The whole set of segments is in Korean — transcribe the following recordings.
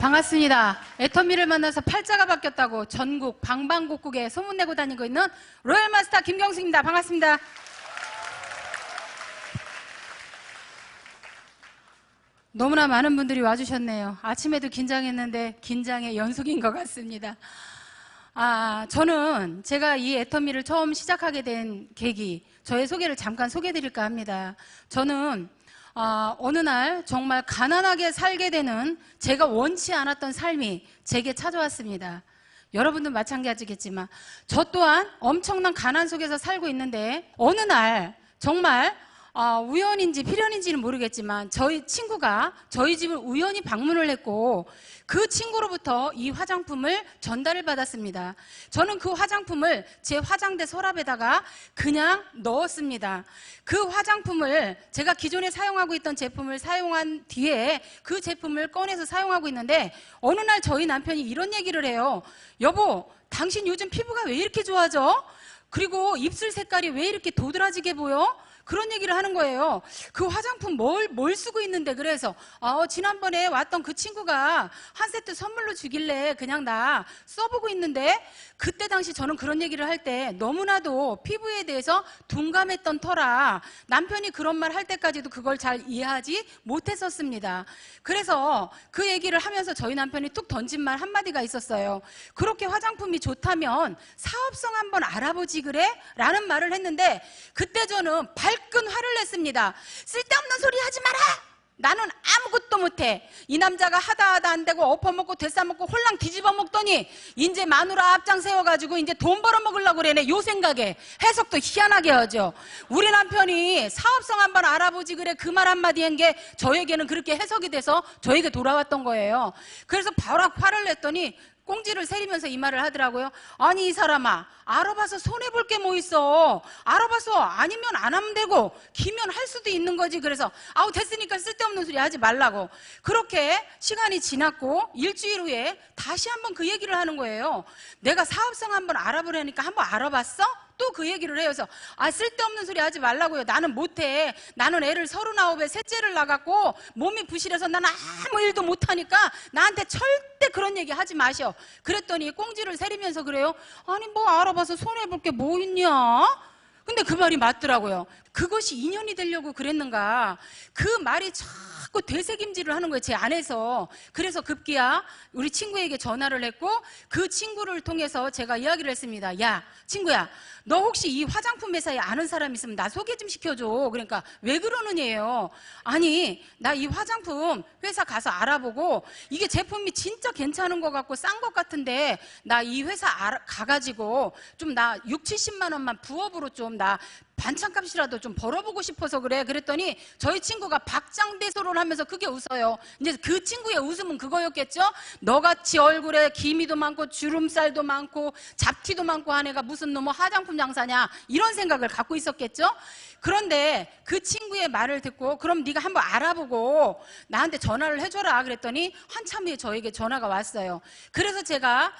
반갑습니다. 애터미를 만나서 팔자가 바뀌었다고 전국 방방곡곡에 소문내고 다니고 있는 로얄마스터 김경숙입니다. 반갑습니다. 너무나 많은 분들이 와주셨네요. 아침에도 긴장했는데 긴장의 연속인 것 같습니다. 저는 제가 이 애터미를 처음 시작하게 된 계기, 저의 소개를 잠깐 소개해드릴까 합니다. 저는 어느 날 정말 가난하게 살게 되는 제가 원치 않았던 삶이 제게 찾아왔습니다. 여러분도 마찬가지겠지만 저 또한 엄청난 가난 속에서 살고 있는데 어느 날 정말 우연인지 필연인지는 모르겠지만 저희 친구가 저희 집을 우연히 방문을 했고 그 친구로부터 이 화장품을 전달을 받았습니다. 저는 그 화장품을 제 화장대 서랍에다가 그냥 넣었습니다. 그 화장품을 제가 기존에 사용하고 있던 제품을 사용한 뒤에 그 제품을 꺼내서 사용하고 있는데 어느 날 저희 남편이 이런 얘기를 해요. 여보, 당신 요즘 피부가 왜 이렇게 좋아져? 그리고 입술 색깔이 왜 이렇게 도드라지게 보여? 그런 얘기를 하는 거예요. 그 화장품 뭘 쓰고 있는데 그래서 지난번에 왔던 그 친구가 한 세트 선물로 주길래 그냥 나 써보고 있는데 그때 당시 저는 그런 얘기를 할 때 너무나도 피부에 대해서 둔감했던 터라 남편이 그런 말 할 때까지도 그걸 잘 이해하지 못했었습니다. 그래서 그 얘기를 하면서 저희 남편이 툭 던진 말 한마디가 있었어요. 그렇게 화장품이 좋다면 사업성 한번 알아보지 그래? 라는 말을 했는데 그때 저는 발끈 화를 냈습니다. 쓸데없는 소리 하지 마라! 나는 아무것도 못해. 이 남자가 하다 안 되고 엎어먹고 되싸먹고 홀랑 뒤집어 먹더니 이제 마누라 앞장 세워가지고 이제 돈 벌어먹으려고 그러네. 요 생각에 해석도 희한하게 하죠. 우리 남편이 사업성 한번 알아보지 그래 그 말 한마디 한 게 저에게는 그렇게 해석이 돼서 저에게 돌아왔던 거예요. 그래서 바로 화를 냈더니 꽁지를 세리면서 이 말을 하더라고요. 아니 이 사람아, 알아봐서 손해볼 게 뭐 있어. 알아봐서 아니면 안 하면 되고 기면 할 수도 있는 거지. 그래서 됐으니까 쓸데없는 소리 하지 말라고. 그렇게 시간이 지났고 일주일 후에 다시 한번 그 얘기를 하는 거예요. 내가 사업성 한번 알아보려니까 한번 알아봤어? 또 그 얘기를 해요. 그래서 쓸데없는 소리 하지 말라고요. 나는 못해. 나는 애를 39에 셋째를 낳았고 몸이 부실해서 나는 아무 일도 못하니까 나한테 절대 그런 얘기 하지 마셔. 그랬더니 꽁지를 세리면서 그래요. 아니 뭐 알아봐서 손해볼 게 뭐 있냐? 근데 그 말이 맞더라고요. 그것이 인연이 되려고 그랬는가. 그 말이 자꾸 되새김질을 하는 거예요, 제 안에서. 그래서 급기야 우리 친구에게 전화를 했고 그 친구를 통해서 제가 이야기를 했습니다. 야 친구야, 너 혹시 이 화장품 회사에 아는 사람 있으면 나 소개 좀 시켜줘. 그러니까 왜 그러느냐예요. 아니 나 이 화장품 회사 가서 알아보고 이게 제품이 진짜 괜찮은 것 같고 싼 것 같은데 나 이 회사 가가지고 좀 나 6, 70만 원만 부업으로 좀 나 반찬값이라도 좀 벌어보고 싶어서 그래. 그랬더니 저희 친구가 박장대소를 하면서 크게 웃어요. 이제 그 친구의 웃음은 그거였겠죠? 너같이 얼굴에 기미도 많고 주름살도 많고 잡티도 많고 한 애가 무슨 놈의 화장품 장사냐 이런 생각을 갖고 있었겠죠? 그런데 그 친구의 말을 듣고 그럼 네가 한번 알아보고 나한테 전화를 해줘라 그랬더니 한참 후에 저에게 전화가 왔어요. 그래서 제가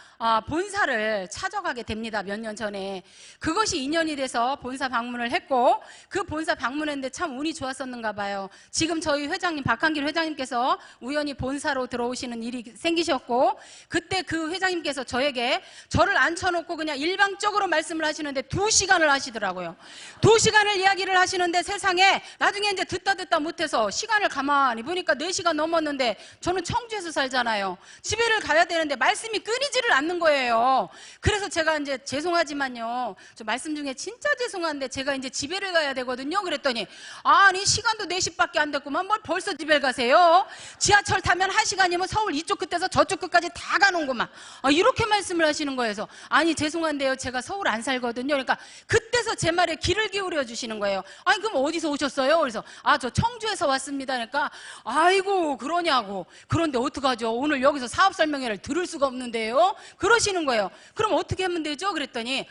본사를 찾아가게 됩니다. 몇 년 전에. 그것이 인연이 돼서 본사 방문을 했고 그 본사 방문했는데 참 운이 좋았었는가 봐요. 지금 저희 회장님 박한길 회장님께서 우연히 본사로 들어오시는 일이 생기셨고 그때 그 회장님께서 저를 앉혀놓고 그냥 일방적으로 말씀을 하시는데 2시간을 하시더라고요. 2시간을 이야기를 하시는데 세상에 나중에 이제 듣다 못해서 시간을 가만히 보니까 4시간 넘었는데 저는 청주에서 살잖아요. 집에를 가야 되는데 말씀이 끊이지를 않는 거예요. 그래서 제가 이제 죄송하지만요. 저 말씀 중에 진짜 죄송한데 제가 이제 집에를 가야 되거든요. 그랬더니 아니 시간도 4시밖에 안 됐구만 뭘 벌써 집에 가세요? 지하철 타면 1시간이면 서울 이쪽 끝에서 저쪽 끝까지 다 가는구만. 이렇게 말씀을 하시는 거예요. 아니 죄송한데요. 제가 서울 안 살거든요. 그러니까 그때서 제 말에 귀를 기울여 주시는 거예요. 아니 그럼 어디서 오셨어요? 그래서 저 청주에서 왔습니다. 그러니까 아이고 그러냐고. 그런데 어떡하죠? 오늘 여기서 사업 설명회를 들을 수가 없는데요. 그러시는 거예요. 그럼 어떻게 하면 되죠? 그랬더니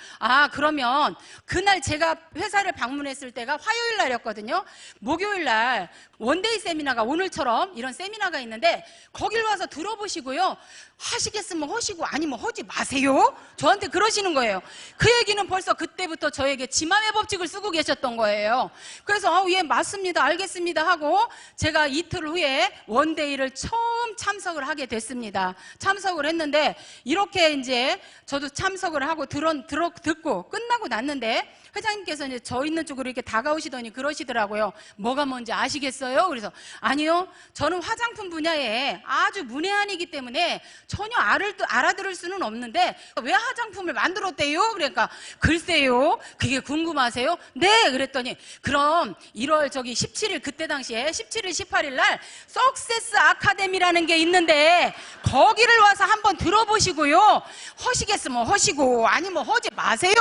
그러면 그날 제가 회사를 방문했을 때 때가 화요일 날이었거든요. 목요일 날 원데이 세미나가 오늘처럼 이런 세미나가 있는데 거길 와서 들어보시고요. 하시겠으면 하시고 아니면 하지 마세요. 저한테 그러시는 거예요. 그 얘기는 벌써 그때부터 저에게 지맘의 법칙을 쓰고 계셨던 거예요. 그래서 예 맞습니다 알겠습니다 하고 제가 이틀 후에 원데이를 처음 참석을 하게 됐습니다. 참석을 했는데 이렇게 이제 저도 참석을 하고 듣고 끝나고 났는데 회장님께서 이제 저 있는 쪽으로 이렇게 다가오시더니 그러시더라고요. 뭐가 뭔지 아시겠어요? 그래서 아니요, 저는 화장품 분야에 아주 문외한이기 때문에 전혀 알아들을 수는 없는데 왜 화장품을 만들었대요? 그러니까 글쎄요, 그게 궁금하세요? 네, 그랬더니 그럼 1월 17일 그때 당시에 17일 18일 날 석세스 아카데미라는 게 있는데 거기를 와서 한번 들어보시고요. 하시겠으면 하시고 아니면 하지 마세요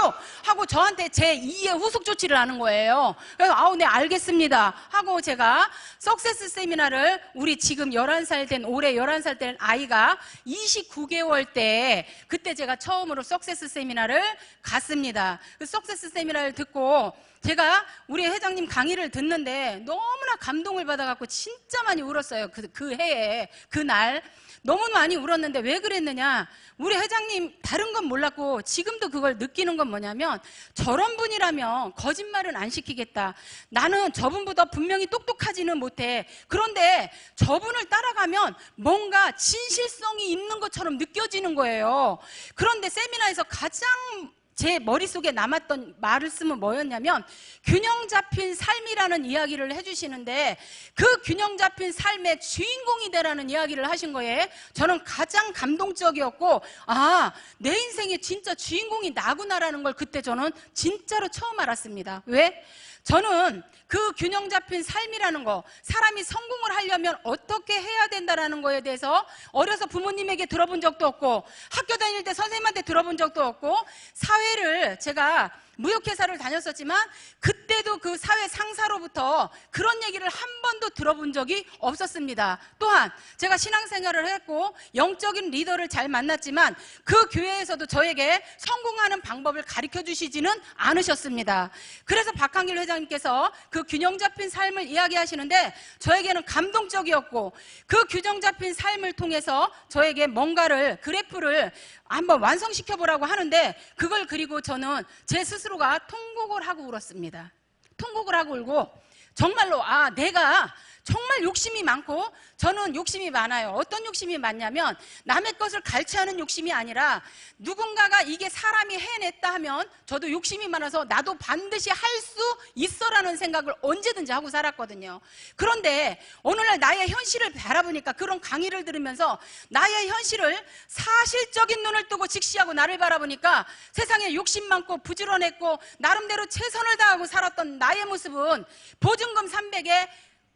하고 저한테 제 2의 후속 조치를 하는 거예요. 그래서 아우 네 알겠습니다 하고 제가 석세스 세미나를 우리 지금 11살 된 올해 11살 된 아이가 29개월 때 그때 제가 처음으로 석세스 세미나를 갔습니다. 그 석세스 세미나를 듣고 제가 우리 회장님 강의를 듣는데 너무나 감동을 받아갖고 진짜 많이 울었어요. 그 해에 그날 너무 많이 울었는데 왜 그랬느냐, 우리 회장님 다른 건 몰랐고 지금도 그걸 느끼는 건 뭐냐면 저런 분이라면 거짓말은 안 시키겠다. 나는 저분보다 분명히 똑똑하지는 못해. 그런데 저분을 따라가면 뭔가 진실성이 있는 것처럼 느껴지는 거예요. 그런데 세미나에서 가장 제 머릿속에 남았던 말씀은 뭐였냐면 균형 잡힌 삶이라는 이야기를 해주시는데 그 균형 잡힌 삶의 주인공이 되라는 이야기를 하신 거예요. 저는 가장 감동적이었고 아, 내 인생의 진짜 주인공이 나구나라는 걸 그때 저는 진짜로 처음 알았습니다. 왜? 저는 그 균형 잡힌 삶이라는 거, 사람이 성공을 하려면 어떻게 해야 된다라는 거에 대해서 어려서 부모님에게 들어본 적도 없고 학교 다닐 때 선생님한테 들어본 적도 없고 사회를 제가 무역회사를 다녔었지만 그때도 그 사회 상사로부터 그런 얘기를 한 번도 들어본 적이 없었습니다. 또한 제가 신앙생활을 했고 영적인 리더를 잘 만났지만 그 교회에서도 저에게 성공하는 방법을 가르쳐 주시지는 않으셨습니다. 그래서 박한길 회장님께서 그 균형 잡힌 삶을 이야기하시는데 저에게는 감동적이었고 그 균형 잡힌 삶을 통해서 저에게 뭔가를 그래프를 한번 완성시켜 보라고 하는데 그걸 그리고 저는 제 스스로가 통곡을 하고 울었습니다. 통곡을 하고 울고 정말로 아, 내가 정말 욕심이 많고 저는 욕심이 많아요. 어떤 욕심이 많냐면 남의 것을 갈취하는 욕심이 아니라 누군가가 이게 사람이 해냈다 하면 저도 욕심이 많아서 나도 반드시 할 수 있어라는 생각을 언제든지 하고 살았거든요. 그런데 오늘날 나의 현실을 바라보니까 그런 강의를 들으면서 나의 현실을 사실적인 눈을 뜨고 직시하고 나를 바라보니까 세상에 욕심 많고 부지런했고 나름대로 최선을 다하고 살았던 나의 모습은 보증금 300에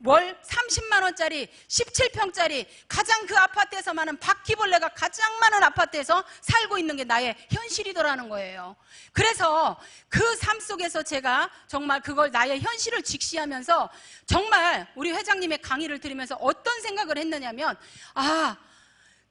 월 30만 원짜리 17평짜리 가장 그 아파트에서 많은 바퀴벌레가 가장 많은 아파트에서 살고 있는 게 나의 현실이더라는 거예요. 그래서 그 삶 속에서 제가 정말 그걸 나의 현실을 직시하면서 정말 우리 회장님의 강의를 들으면서 어떤 생각을 했느냐면 아,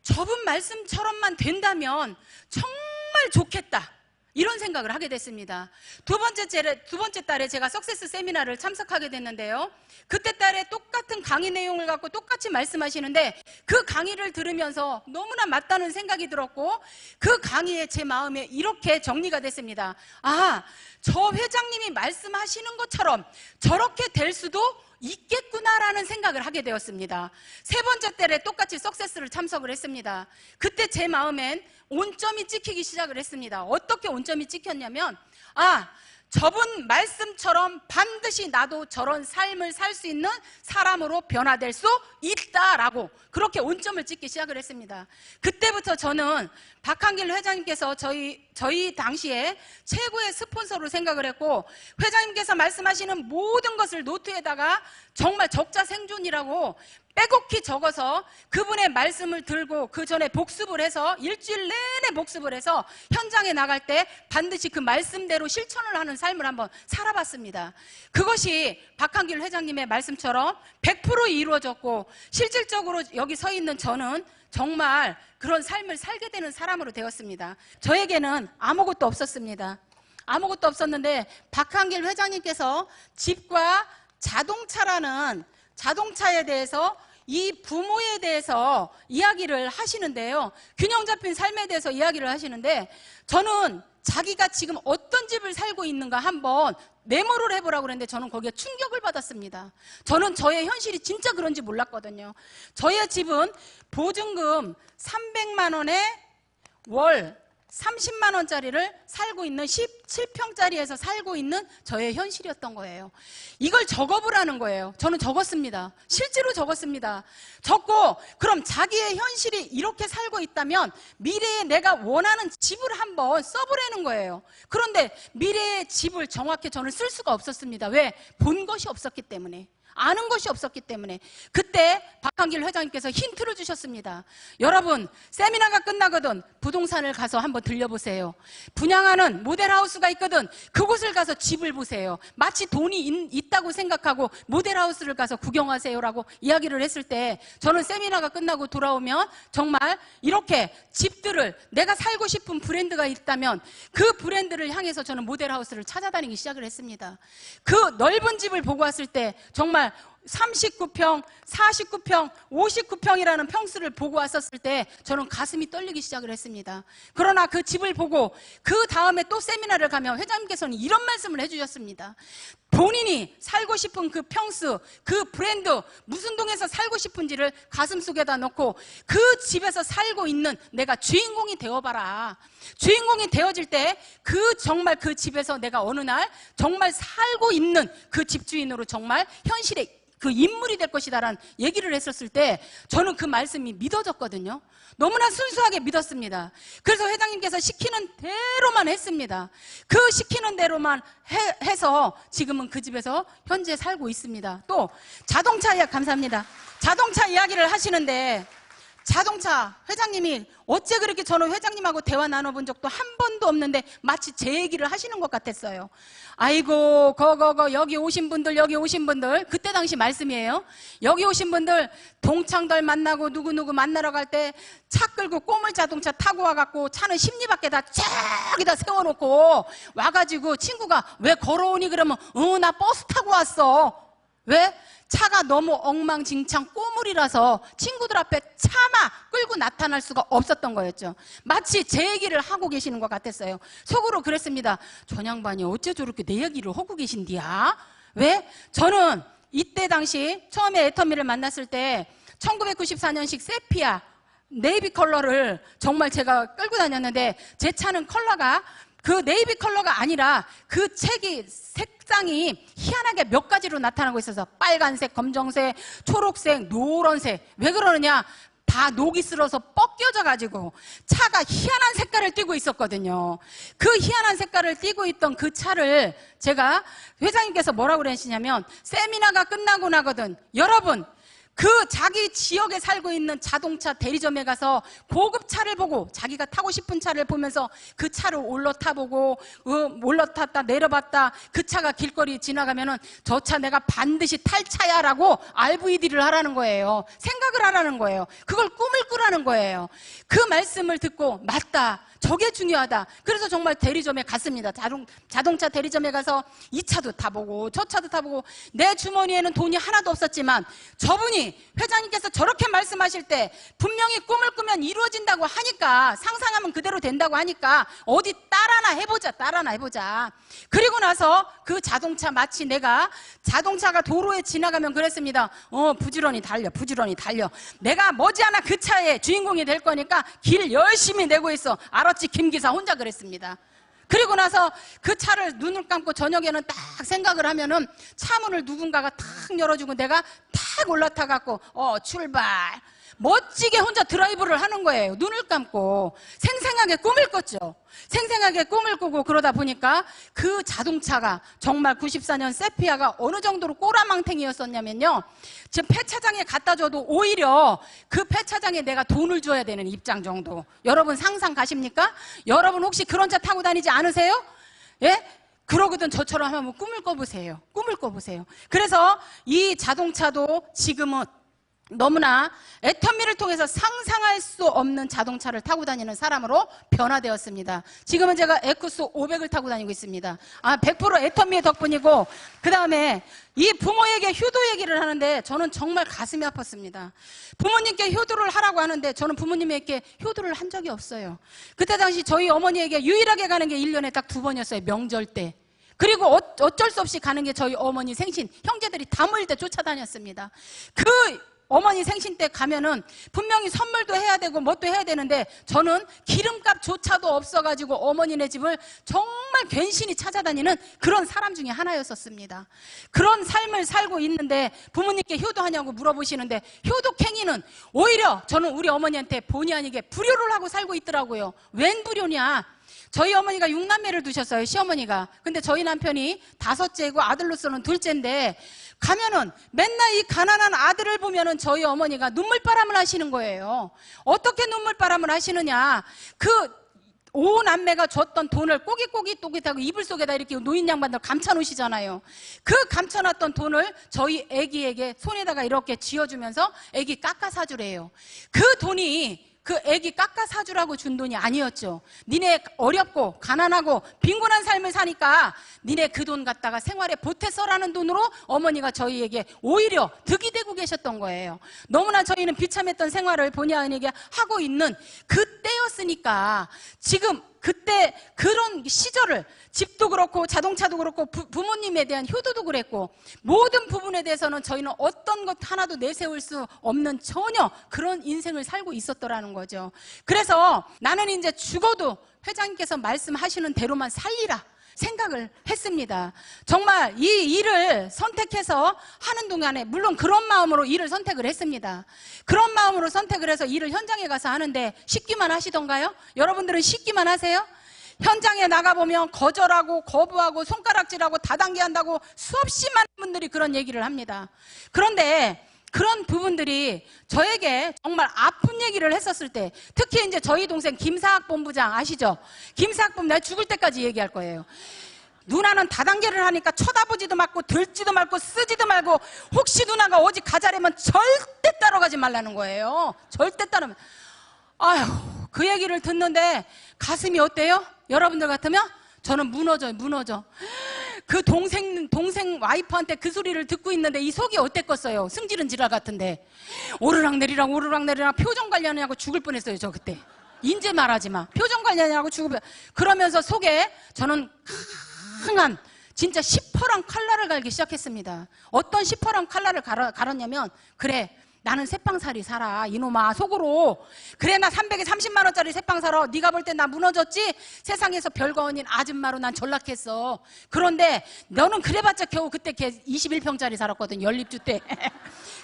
저분 말씀처럼만 된다면 정말 좋겠다, 이런 생각을 하게 됐습니다. 두 번째 달에 제가 석세스 세미나를 참석하게 됐는데요. 그때 달에 똑같은 강의 내용을 갖고 똑같이 말씀하시는데 그 강의를 들으면서 너무나 맞다는 생각이 들었고 그 강의에 제 마음에 이렇게 정리가 됐습니다. 아, 저 회장님이 말씀하시는 것처럼 저렇게 될 수도 있겠구나라는 생각을 하게 되었습니다. 세 번째 때에 똑같이 석세스를 참석을 했습니다. 그때 제 마음엔 온점이 찍히기 시작을 했습니다. 어떻게 온점이 찍혔냐면 아, 저분 말씀처럼 반드시 나도 저런 삶을 살 수 있는 사람으로 변화될 수 있다라고 그렇게 온점을 찍기 시작을 했습니다. 그때부터 저는 박한길 회장님께서 저희 당시에 최고의 스폰서로 생각을 했고 회장님께서 말씀하시는 모든 것을 노트에다가 정말 적자생존이라고 빼곡히 적어서 그분의 말씀을 들고 그 전에 복습을 해서 일주일 내내 복습을 해서 현장에 나갈 때 반드시 그 말씀대로 실천을 하는 삶을 한번 살아봤습니다. 그것이 박한길 회장님의 말씀처럼 100% 이루어졌고 실질적으로 여기 서 있는 저는 정말 그런 삶을 살게 되는 사람으로 되었습니다. 저에게는 아무것도 없었습니다. 아무것도 없었는데 박한길 회장님께서 집과 자동차라는 자동차에 대해서 이 부모에 대해서 이야기를 하시는데요. 균형 잡힌 삶에 대해서 이야기를 하시는데 저는 자기가 지금 어떤 집을 살고 있는가 한번 메모를 해보라고 그랬는데 저는 거기에 충격을 받았습니다. 저는 저의 현실이 진짜 그런지 몰랐거든요. 저의 집은 보증금 300만 원에 월 30만 원짜리를 살고 있는 17평짜리에서 살고 있는 저의 현실이었던 거예요. 이걸 적어보라는 거예요. 저는 적었습니다. 실제로 적었습니다. 적고 그럼 자기의 현실이 이렇게 살고 있다면 미래에 내가 원하는 집을 한번 써보라는 거예요. 그런데 미래의 집을 정확히 저는 쓸 수가 없었습니다. 왜? 본 것이 없었기 때문에. 아는 것이 없었기 때문에. 그때 박한길 회장님께서 힌트를 주셨습니다. 여러분, 세미나가 끝나거든 부동산을 가서 한번 들려보세요. 분양하는 모델하우스가 있거든 그곳을 가서 집을 보세요. 마치 돈이 있다고 생각하고 모델하우스를 가서 구경하세요라고 이야기를 했을 때 저는 세미나가 끝나고 돌아오면 정말 이렇게 집들을 내가 살고 싶은 브랜드가 있다면 그 브랜드를 향해서 저는 모델하우스를 찾아다니기 시작을 했습니다. 그 넓은 집을 보고 왔을 때 정말 39평, 49평, 59평이라는 평수를 보고 왔었을 때 저는 가슴이 떨리기 시작을 했습니다. 그러나 그 집을 보고 그 다음에 또 세미나를 가면 회장님께서는 이런 말씀을 해주셨습니다. 본인이 살고 싶은 그 평수, 그 브랜드, 무슨 동에서 살고 싶은지를 가슴속에다 넣고 그 집에서 살고 있는 내가 주인공이 되어봐라. 주인공이 되어질 때 정말 그 집에서 내가 어느 날 정말 살고 있는 그 집주인으로 정말 현실에 그 인물이 될 것이다라는 얘기를 했었을 때 저는 그 말씀이 믿어졌거든요. 너무나 순수하게 믿었습니다. 그래서 회장님께서 시키는 대로만 했습니다. 그 시키는 대로만 해서 지금은 그 집에서 현재 살고 있습니다. 또 자동차 이야기 감사합니다. 자동차 이야기를 하시는데 자동차 회장님이 어째 그렇게 저는 회장님하고 대화 나눠본 적도 한 번도 없는데 마치 제 얘기를 하시는 것 같았어요. 아이고 여기 오신 분들 그때 당시 말씀이에요. 여기 오신 분들 동창들 만나고 누구누구 만나러 갈 때 차 끌고 꼬물 자동차 타고 와갖고 차는 심리밖에다 저기다 세워놓고 와가지고 친구가 왜 걸어오니 그러면 나 버스 타고 왔어. 왜? 차가 너무 엉망진창 꼬물이라서 친구들 앞에 차마 끌고 나타날 수가 없었던 거였죠. 마치 제 얘기를 하고 계시는 것 같았어요. 속으로 그랬습니다. 전양반이 어째 저렇게 내 얘기를 하고 계신디야? 왜? 저는 이때 당시 처음에 애터미를 만났을 때 1994년식 세피아 네이비 컬러를 정말 제가 끌고 다녔는데 제 차는 컬러가 그 네이비 컬러가 아니라 그 책이 색상이 희한하게 몇 가지로 나타나고 있어서 빨간색, 검정색, 초록색, 노란색. 왜 그러느냐? 다 녹이 슬어서 뻗겨져 가지고 차가 희한한 색깔을 띠고 있었거든요. 그 희한한 색깔을 띠고 있던 그 차를 제가 회장님께서 뭐라고 그러시냐면 세미나가 끝나고 나거든 여러분 그 자기 지역에 살고 있는 자동차 대리점에 가서 고급차를 보고 자기가 타고 싶은 차를 보면서 그 차를 올라타보고 올라탔다 내려봤다 그 차가 길거리 지나가면은 저 차 내가 반드시 탈 차야 라고 RVD를 하라는 거예요. 생각을 하라는 거예요. 그걸 꿈을 꾸라는 거예요. 그 말씀을 듣고 맞다. 저게 중요하다. 그래서 정말 대리점에 갔습니다. 자동차 대리점에 가서 이 차도 타보고 저 차도 타보고 내 주머니에는 돈이 하나도 없었지만 저분이 회장님께서 저렇게 말씀하실 때 분명히 꿈을 꾸면 이루어진다고 하니까 상상하면 그대로 된다고 하니까 어디 따라나 해보자. 그리고 나서 그 자동차 마치 내가 자동차가 도로에 지나가면 그랬습니다. 부지런히 달려. 내가 머지않아 그 차의 주인공이 될 거니까 길 열심히 내고 있어. 알았지 김기사 혼자 그랬습니다. 그리고 나서 그 차를 눈을 감고 저녁에는 딱 생각을 하면은 차문을 누군가가 탁 열어주고 내가 탁 올라타갖고 출발 멋지게 혼자 드라이브를 하는 거예요. 눈을 감고 생생하게 꿈을 꿨죠. 생생하게 꿈을 꾸고 그러다 보니까 그 자동차가 정말 94년 세피아가 어느 정도로 꼬라망탱이였었냐면요. 지금 폐차장에 갖다 줘도 오히려 그 폐차장에 내가 돈을 줘야 되는 입장 정도. 여러분 상상 가십니까? 여러분 혹시 그런 차 타고 다니지 않으세요? 예? 그러거든 저처럼 한번 꿈을 꿔보세요. 그래서 이 자동차도 지금은 너무나 애터미를 통해서 상상할 수 없는 자동차를 타고 다니는 사람으로 변화되었습니다. 지금은 제가 에쿠스 500을 타고 다니고 있습니다. 100% 애터미의 덕분이고, 그 다음에 이 부모에게 효도 얘기를 하는데 저는 정말 가슴이 아팠습니다. 부모님께 효도를 하라고 하는데 저는 부모님에게 효도를 한 적이 없어요. 그때 당시 저희 어머니에게 유일하게 가는 게 1년에 딱 2번이었어요. 명절 때. 그리고 어쩔 수 없이 가는 게 저희 어머니 생신, 형제들이 다 모일 때 쫓아다녔습니다. 그 어머니 생신 때 가면은 분명히 선물도 해야 되고 뭣도 해야 되는데 저는 기름값조차도 없어가지고 어머니네 집을 정말 괜시니 찾아다니는 그런 사람 중에 하나였었습니다. 그런 삶을 살고 있는데 부모님께 효도하냐고 물어보시는데 효도행위는 오히려 저는 우리 어머니한테 본의 아니게 불효를 하고 살고 있더라고요. 웬 불효냐? 저희 어머니가 6남매를 두셨어요, 시어머니가. 근데 저희 남편이 5째고 아들로서는 2째인데 가면은 맨날 이 가난한 아들을 보면은 저희 어머니가 눈물바람을 하시는 거예요. 어떻게 눈물바람을 하시느냐? 그 5남매가 줬던 돈을 꼬깃꼬깃하고 이불 속에다 이렇게 노인 양반들 감춰놓으시잖아요. 그 감춰놨던 돈을 저희 애기에게 손에다가 이렇게 쥐어주면서 애기 깎아 사주래요. 그 돈이 그 애기 깎아 사주라고 준 돈이 아니었죠. 니네 어렵고 가난하고 빈곤한 삶을 사니까 니네 그 돈 갖다가 생활에 보태 써라는 돈으로 어머니가 저희에게 오히려 득이 되고 계셨던 거예요. 너무나 저희는 비참했던 생활을 본의 아니게 하고 있는 그때였으니까 지금 그때 그런 시절을 집도 그렇고 자동차도 그렇고 부모님에 대한 효도도 그랬고 모든 부분에 대해서는 저희는 어떤 것 하나도 내세울 수 없는 전혀 그런 인생을 살고 있었더라는 거죠. 그래서 나는 이제 죽어도 회장님께서 말씀하시는 대로만 살리라 생각을 했습니다. 정말 이 일을 선택해서 하는 동안에 물론 그런 마음으로 일을 선택을 했습니다. 그런 마음으로 선택을 해서 일을 현장에 가서 하는데 쉽기만 하시던가요? 여러분들은 쉽기만 하세요? 현장에 나가보면 거절하고 거부하고 손가락질하고 다단계한다고 수없이 많은 분들이 그런 얘기를 합니다. 그런데 그런 부분들이 저에게 정말 아픈 얘기를 했었을 때 특히 이제 저희 동생 김사학 본부장 아시죠? 김사학 본부장 내가 죽을 때까지 얘기할 거예요. 누나는 다단계를 하니까 쳐다보지도 말고 들지도 말고 쓰지도 말고 혹시 누나가 어디 가자려면 절대 따라가지 말라는 거예요. 절대 따르면 아휴 그 얘기를 듣는데 가슴이 어때요? 여러분들 같으면? 저는 무너져. 그 동생 와이프한테 그 소리를 듣고 있는데 이 속이 어땠겠어요? 승질은 지랄 같은데 오르락내리락 표정 관리하느냐고 죽을 뻔했어요. 저 그때 인제 말하지 마. 표정 관리하느냐고 죽을 뻔. 그러면서 속에 저는 강한 진짜 시퍼런 칼날을 갈기 시작했습니다. 어떤 시퍼런 칼날을 갈았냐면 그래 나는 새빵살이 살아 이놈아 속으로. 그래 나 330만 원짜리 새빵 살아. 네가 볼 때 나 무너졌지? 세상에서 별거 아닌 아줌마로 난 전락했어. 그런데 너는 그래봤자 겨우 그때 걔 21평짜리 살았거든 연립주 때.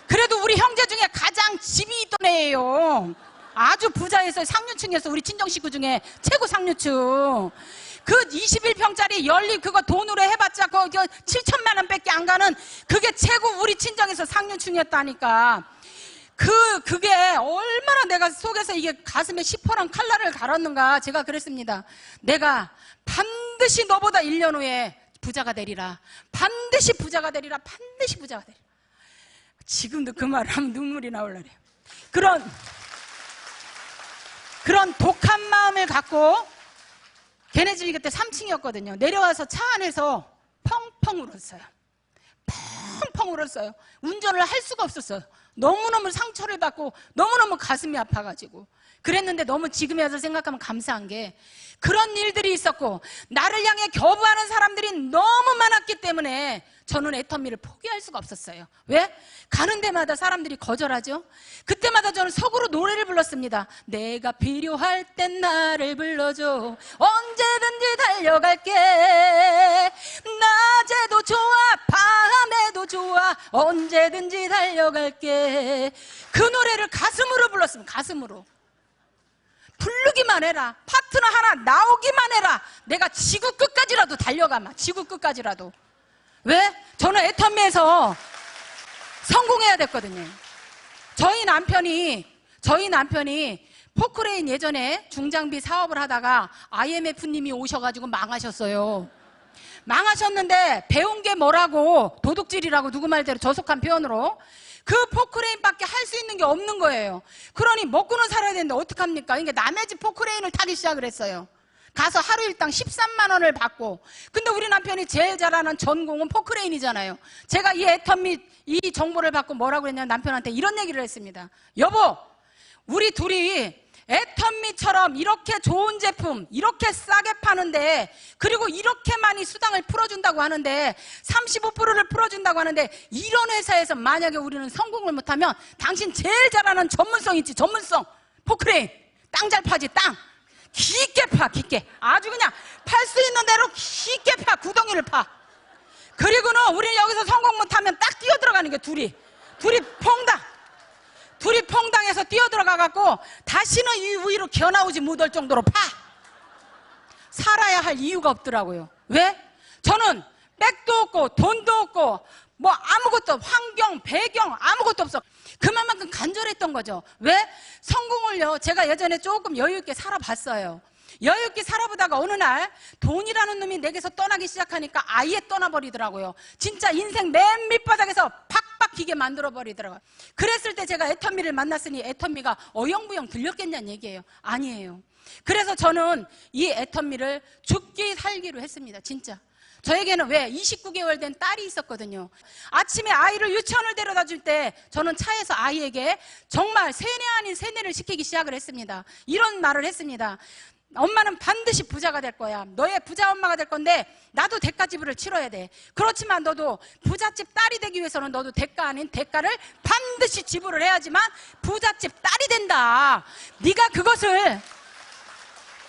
그래도 우리 형제 중에 가장 집이 있던 애예요. 아주 부자였어요. 상류층이었어. 우리 친정 식구 중에 최고 상류층. 그 21평짜리 연립 그거 돈으로 해봤자 그거 7천만 원 밖에 안 가는 그게 최고 우리 친정에서 상류층이었다니까. 그게 얼마나 내가 속에서 이게 가슴에 시퍼런 칼날을 갈았는가. 제가 그랬습니다. 내가 반드시 너보다 1년 후에 부자가 되리라. 반드시 부자가 되리라. 반드시 부자가 되리라. 지금도 그 말을 하면 눈물이 나올라 그래요. 그런 독한 마음을 갖고 걔네 집이 그때 3층이었거든요. 내려와서 차 안에서 펑펑 울었어요. 펑펑 울었어요. 운전을 할 수가 없었어요. 너무너무 상처를 받고 너무너무 가슴이 아파가지고 그랬는데 너무 지금에 와서 생각하면 감사한 게 그런 일들이 있었고 나를 향해 겨부하는 사람들이 너무 많았기 때문에 저는 애터미를 포기할 수가 없었어요. 왜? 가는 데마다 사람들이 거절하죠. 그때마다 저는 속으로 노래를 불렀습니다. 내가 필요할 땐 나를 불러줘. 언제든지 달려갈게. 낮에도 좋아 밤에도 좋아 언제든지 달려갈게. 그 노래를 가슴으로 불렀습니다. 가슴으로. 부르기만 해라. 파트너 하나 나오기만 해라. 내가 지구 끝까지라도 달려가마. 지구 끝까지라도. 왜? 저는 애터미에서 성공해야 됐거든요. 저희 남편이 포크레인 예전에 중장비 사업을 하다가 IMF님이 오셔가지고 망하셨어요. 망하셨는데 배운 게 뭐라고, 도둑질이라고 누구 말대로 저속한 표현으로 그 포크레인밖에 할 수 있는 게 없는 거예요. 그러니 먹고는 살아야 되는데 어떡합니까? 그러니까 남의 집 포크레인을 타기 시작을 했어요. 가서 하루 일당 13만 원을 받고. 근데 우리 남편이 제일 잘하는 전공은 포크레인이잖아요. 제가 이 애텀 및 이 정보를 받고 뭐라고 했냐면 남편한테 이런 얘기를 했습니다. 여보, 우리 둘이 애텀미처럼 이렇게 좋은 제품 이렇게 싸게 파는데, 그리고 이렇게 많이 수당을 풀어준다고 하는데, 35%를 풀어준다고 하는데, 이런 회사에서 만약에 우리는 성공을 못하면 당신 제일 잘하는 전문성 있지, 전문성 포크레인 땅 잘 파지. 땅 깊게 파, 깊게. 아주 그냥 팔 수 있는 대로 깊게 파, 구덩이를 파. 그리고는 우리 여기서 성공 못하면 딱 뛰어 들어가는 게 둘이 퐁당해서 뛰어 들어가갖고 다시는 이 위로 겨나오지 못할 정도로 파. 살아야 할 이유가 없더라고요. 왜? 저는 백도 없고 돈도 없고 뭐 아무것도, 환경, 배경 아무것도 없어. 그만큼 간절했던 거죠. 왜? 성공을요, 제가 예전에 조금 여유있게 살아봤어요. 여유있게 살아보다가 어느 날 돈이라는 놈이 내게서 떠나기 시작하니까 아예 떠나버리더라고요. 진짜 인생 맨 밑바닥에서 팍팍 기게 만들어버리더라고요. 그랬을 때 제가 애텀미를 만났으니 애텀미가 어영부영 들렸겠냐는 얘기예요. 아니에요. 그래서 저는 이 애텀미를 죽기 살기로 했습니다. 진짜. 저에게는 왜 29개월 된 딸이 있었거든요. 아침에 아이를 유치원을 데려다 줄 때 저는 차에서 아이에게 정말 세뇌 아닌 세뇌를 시키기 시작을 했습니다. 이런 말을 했습니다. 엄마는 반드시 부자가 될 거야. 너의 부자 엄마가 될 건데 나도 대가 지불을 치러야 돼. 그렇지만 너도 부잣집 딸이 되기 위해서는 너도 대가 아닌 대가를 반드시 지불을 해야지만 부잣집 딸이 된다. 네가 그것을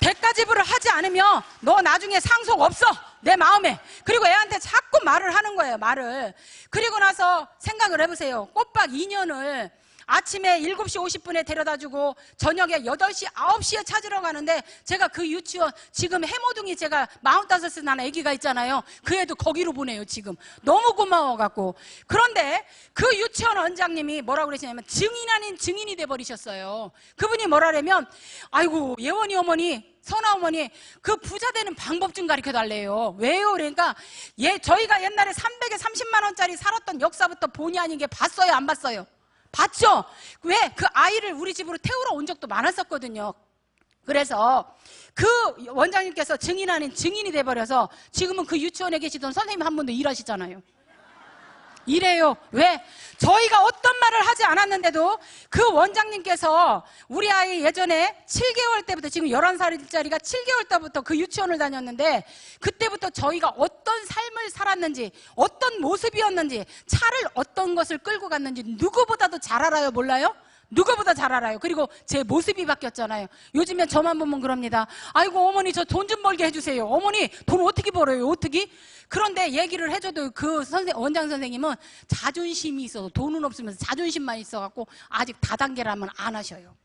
대가 지불을 하지 않으면 너 나중에 상속 없어, 내 마음에. 그리고 애한테 자꾸 말을 하는 거예요, 말을. 그리고 나서 생각을 해보세요. 꼬박 2년을 아침에 7시 50분에 데려다주고 저녁에 8시, 9시에 찾으러 가는데, 제가 그 유치원, 지금 해모둥이 제가 45살 난 아기가 있잖아요. 그 애도 거기로 보내요, 지금. 너무 고마워갖고. 그런데 그 유치원 원장님이 뭐라고 그러시냐면 증인 아닌 증인이 돼버리셨어요. 그분이 뭐라냐면, 아이고, 예원이 어머니, 선아 어머니, 그 부자 되는 방법 좀 가르쳐 달래요. 왜요? 그러니까 저희가 옛날에 300에 30만 원짜리 살았던 역사부터 본의 아니게 봤어요, 안 봤어요? 봤죠? 왜? 그 아이를 우리 집으로 태우러 온 적도 많았었거든요. 그래서 그 원장님께서 증인 아닌 증인이 돼버려서 지금은 그 유치원에 계시던 선생님 한 분도 일하시잖아요. 이래요. 왜? 저희가 어떤 말을 하지 않았는데도 그 원장님께서 우리 아이 예전에 7개월 때부터, 지금 11살짜리가 7개월 때부터 그 유치원을 다녔는데, 그때부터 저희가 어떤 삶을 살았는지, 어떤 모습이었는지, 차를 어떤 것을 끌고 갔는지 누구보다도 잘 알아요. 몰라요? 누구보다 잘 알아요. 그리고 제 모습이 바뀌었잖아요. 요즘엔 저만 보면 그럽니다. 아이고 어머니, 저 돈 좀 벌게 해주세요. 어머니 돈 어떻게 벌어요? 어떻게? 그런데 얘기를 해줘도 그 원장 선생님은 자존심이 있어서, 돈은 없으면서 자존심만 있어갖고 아직 다단계라면 안 하셔요.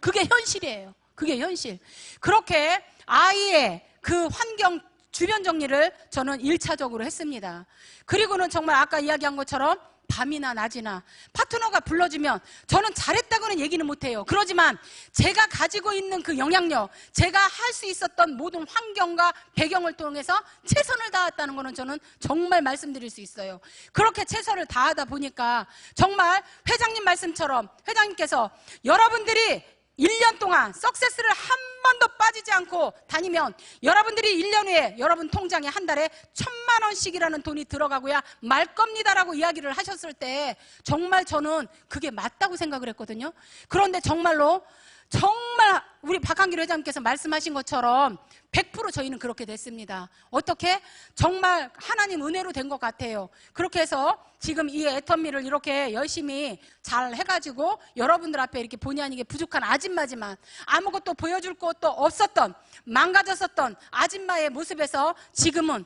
그게 현실이에요. 그게 현실. 그렇게 아이의 그 환경, 주변 정리를 저는 1차적으로 했습니다. 그리고는 정말 아까 이야기한 것처럼 밤이나 낮이나 파트너가 불러주면 저는 잘했다고는 얘기는 못해요. 그러지만 제가 가지고 있는 그 영향력, 제가 할 수 있었던 모든 환경과 배경을 통해서 최선을 다했다는 거는 저는 정말 말씀드릴 수 있어요. 그렇게 최선을 다하다 보니까 정말 회장님 말씀처럼, 회장님께서 여러분들이 1년 동안 석세스를 한 번도 빠지지 않고 다니면 여러분들이 1년 후에 여러분 통장에 한 달에 1,000만 원씩이라는 돈이 들어가고야 말 겁니다라고 이야기를 하셨을 때 정말 저는 그게 맞다고 생각을 했거든요. 그런데 정말로 정말 우리 박한길 회장님께서 말씀하신 것처럼 100% 저희는 그렇게 됐습니다. 어떻게? 정말 하나님 은혜로 된 것 같아요. 그렇게 해서 지금 이 애텀미를 이렇게 열심히 잘 해가지고 여러분들 앞에 이렇게 본의 아니게 부족한 아줌마지만, 아무것도 보여줄 것도 없었던, 망가졌었던 아줌마의 모습에서 지금은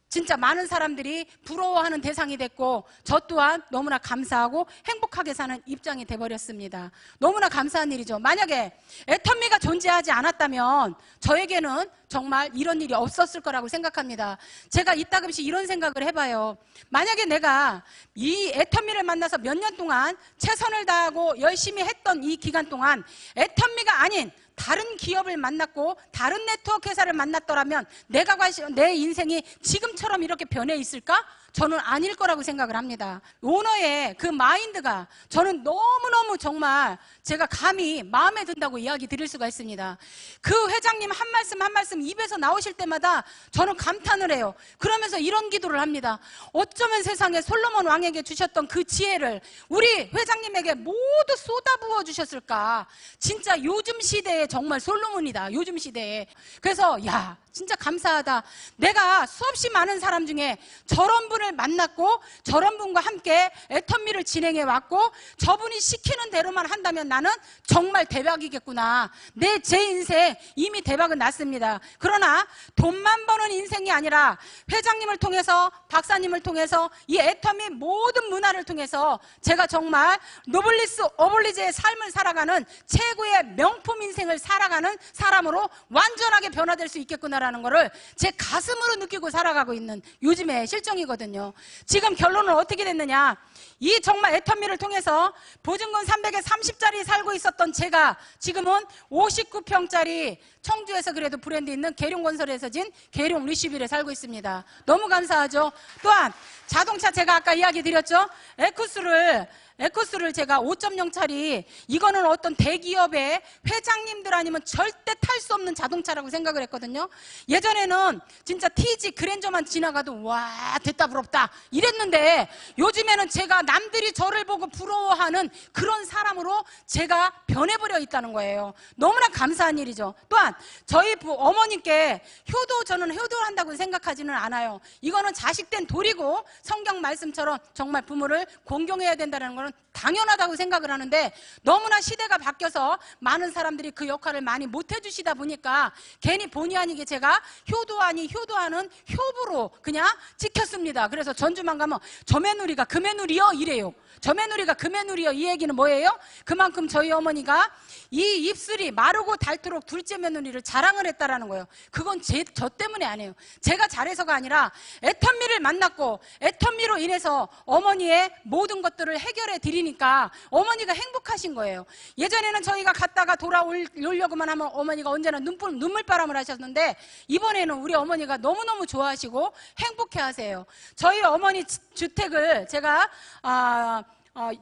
진짜 많은 사람들이 부러워하는 대상이 됐고, 저 또한 너무나 감사하고 행복하게 사는 입장이 돼버렸습니다. 너무나 감사한 일이죠. 만약에 애텀미가 존재하지 않았다면 저에게는 정말 이런 일이 없었을 거라고 생각합니다. 제가 이따금씩 이런 생각을 해봐요. 만약에 내가 이 애텀미를 만나서 몇 년 동안 최선을 다하고 열심히 했던 이 기간 동안 애텀미가 아닌 다른 기업을 만났고 다른 네트워크 회사를 만났더라면 내 인생이 지금처럼 이렇게 변해 있을까? 저는 아닐 거라고 생각을 합니다. 오너의 그 마인드가 저는 너무너무 정말 제가 감히 마음에 든다고 이야기 드릴 수가 있습니다. 그 회장님 한 말씀 한 말씀 입에서 나오실 때마다 저는 감탄을 해요. 그러면서 이런 기도를 합니다. 어쩌면 세상에 솔로몬 왕에게 주셨던 그 지혜를 우리 회장님에게 모두 쏟아부어 주셨을까? 진짜 요즘 시대에 정말 솔로몬이다. 요즘 시대에. 그래서 야, 진짜 감사하다. 내가 수없이 많은 사람 중에 저런 분을 만났고 저런 분과 함께 애터미를 진행해 왔고 저분이 시키는 대로만 한다면 나는 정말 대박이겠구나. 제 인생 이미 대박은 났습니다. 그러나 돈만 버는 인생이 아니라 회장님을 통해서 박사님을 통해서 이 애터미 모든 문화를 통해서 제가 정말 노블리스 오블리제의 삶을 살아가는 최고의 명품 인생을 살아가는 사람으로 완전하게 변화될 수 있겠구나 라는 거를 제 가슴으로 느끼고 살아가고 있는 요즘의 실정이거든요. 지금 결론은 어떻게 됐느냐? 이 정말 애터미를 통해서 보증금 300에 30짜리 살고 있었던 제가 지금은 59평짜리 청주에서 그래도 브랜드 있는 계룡건설에서 진 계룡 리시빌에 살고 있습니다. 너무 감사하죠. 또한 자동차 제가 아까 이야기 드렸죠. 에쿠스를 제가 5.0짜리 이거는 어떤 대기업의 회장님들 아니면 절대 탈 수 없는 자동차라고 생각을 했거든요. 예전에는 진짜 TG 그랜저만 지나가도 와 됐다 부럽다 이랬는데 요즘에는 제가 남들이 저를 보고 부러워하는 그런 사람으로 제가 변해버려 있다는 거예요. 너무나 감사한 일이죠. 또한 저희 어머님께 저는 효도를 한다고 생각하지는 않아요. 이거는 자식된 도리고 성경 말씀처럼 정말 부모를 공경해야 된다는 거는 당연하다고 생각을 하는데 너무나 시대가 바뀌어서 많은 사람들이 그 역할을 많이 못 해주시다 보니까 괜히 본의 아니게 제가 효도하는 효부로 그냥 찍혔습니다. 그래서 전주만 가면 저매누리가 금매누리여 이래요. 저매누리가 금매누리여 이 얘기는 뭐예요? 그만큼 저희 어머니가 이 입술이 마르고 닳도록 둘째 며느리를 자랑을 했다라는 거예요. 그건 저 때문에 아니에요. 제가 잘해서가 아니라 애터미를 만났고 애터미로 인해서 어머니의 모든 것들을 해결해 드리니까 어머니가 행복하신 거예요. 예전에는 저희가 갔다가 돌아오려고만 하면 어머니가 언제나 눈물바람을 하셨는데 이번에는 우리 어머니가 너무너무 좋아하시고 행복해 하세요. 저희 어머니 주택을 제가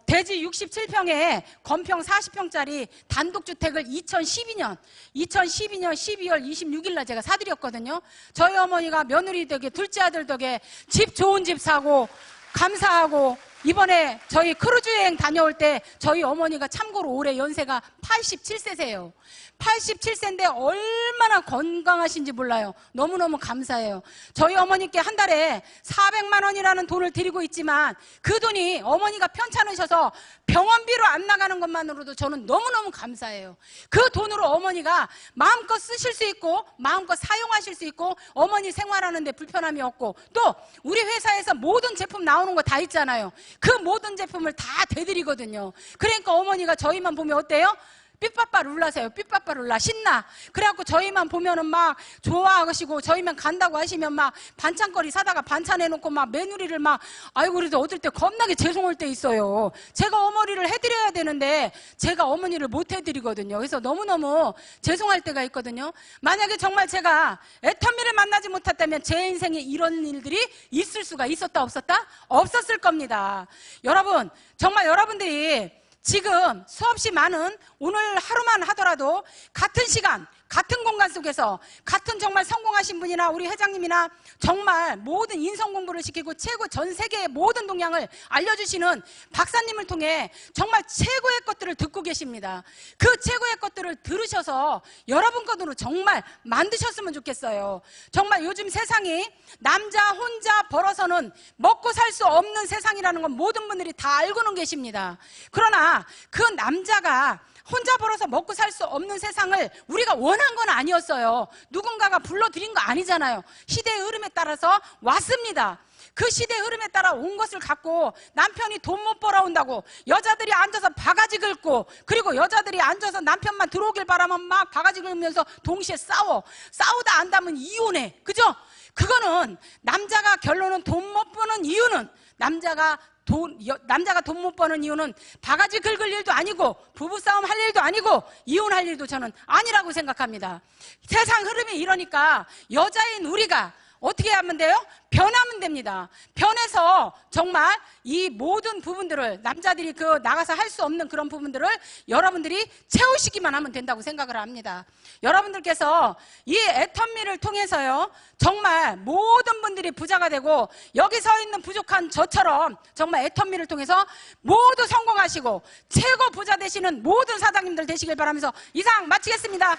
대지 67평에 건평 40평짜리 단독주택을 2012년 12월 26일 날 제가 사드렸거든요. 저희 어머니가 며느리 덕에 둘째 아들 덕에 집 좋은 집 사고 감사하고 이번에 저희 크루즈 여행 다녀올 때 저희 어머니가 참고로 올해 연세가 87세세요. 87세인데 얼마나 건강하신지 몰라요. 너무너무 감사해요. 저희 어머니께 한 달에 400만 원이라는 돈을 드리고 있지만 그 돈이 어머니가 편찮으셔서 병원비로 안 나가는 것만으로도 저는 너무너무 감사해요. 그 돈으로 어머니가 마음껏 쓰실 수 있고 마음껏 사용하실 수 있고 어머니 생활하는데 불편함이 없고 또 우리 회사에서 모든 제품 나오는 거 다 있잖아요. 그 모든 제품을 다 대드리거든요. 그러니까 어머니가 저희만 보면 어때요? 삐빠빠 룰라세요. 삐빠빠 룰라 신나. 그래갖고 저희만 보면은 막 좋아하시고 저희만 간다고 하시면 막 반찬거리 사다가 반찬 해놓고 막 메누리를 막 아이고 그래도 얻을 때 겁나게 죄송할 때 있어요. 제가 어머니를 해드려야 되는데 제가 어머니를 못 해드리거든요. 그래서 너무너무 죄송할 때가 있거든요. 만약에 정말 제가 애터미를 만나지 못했다면 제 인생에 이런 일들이 있을 수가 있었다 없었다? 없었을 겁니다. 여러분 정말 여러분들이 지금 수없이 많은 오늘 하루만 하더라도 같은 시간 같은 공간 속에서 같은 정말 성공하신 분이나 우리 회장님이나 정말 모든 인성 공부를 시키고 최고 전 세계의 모든 동향을 알려주시는 박사님을 통해 정말 최고의 것들을 듣고 계십니다. 그 최고의 것들을 들으셔서 여러분 것으로 정말 만드셨으면 좋겠어요. 정말 요즘 세상이 남자 혼자 벌어서는 먹고 살 수 없는 세상이라는 건 모든 분들이 다 알고는 계십니다. 그러나 그 남자가 혼자 벌어서 먹고 살 수 없는 세상을 우리가 원한 건 아니었어요. 누군가가 불러들인 거 아니잖아요. 시대의 흐름에 따라서 왔습니다. 그 시대의 흐름에 따라 온 것을 갖고 남편이 돈 못 벌어온다고 여자들이 앉아서 바가지 긁고 그리고 여자들이 앉아서 남편만 들어오길 바라면 막 바가지 긁으면서 동시에 싸우다 안다면 이혼해. 그죠? 그거는 남자가 결론은 돈 못 버는 이유는 남자가 남자가 돈 못 버는 이유는 바가지 긁을 일도 아니고 부부싸움 할 일도 아니고 이혼할 일도 저는 아니라고 생각합니다. 세상 흐름이 이러니까 여자인 우리가 어떻게 하면 돼요? 변하면 됩니다. 변해서 정말 이 모든 부분들을 남자들이 나가서 할 수 없는 그런 부분들을 여러분들이 채우시기만 하면 된다고 생각을 합니다. 여러분들께서 이 애텀미를 통해서요 정말 모든 분들이 부자가 되고 여기 서 있는 부족한 저처럼 정말 애텀미를 통해서 모두 성공하시고 최고 부자 되시는 모든 사장님들 되시길 바라면서 이상 마치겠습니다.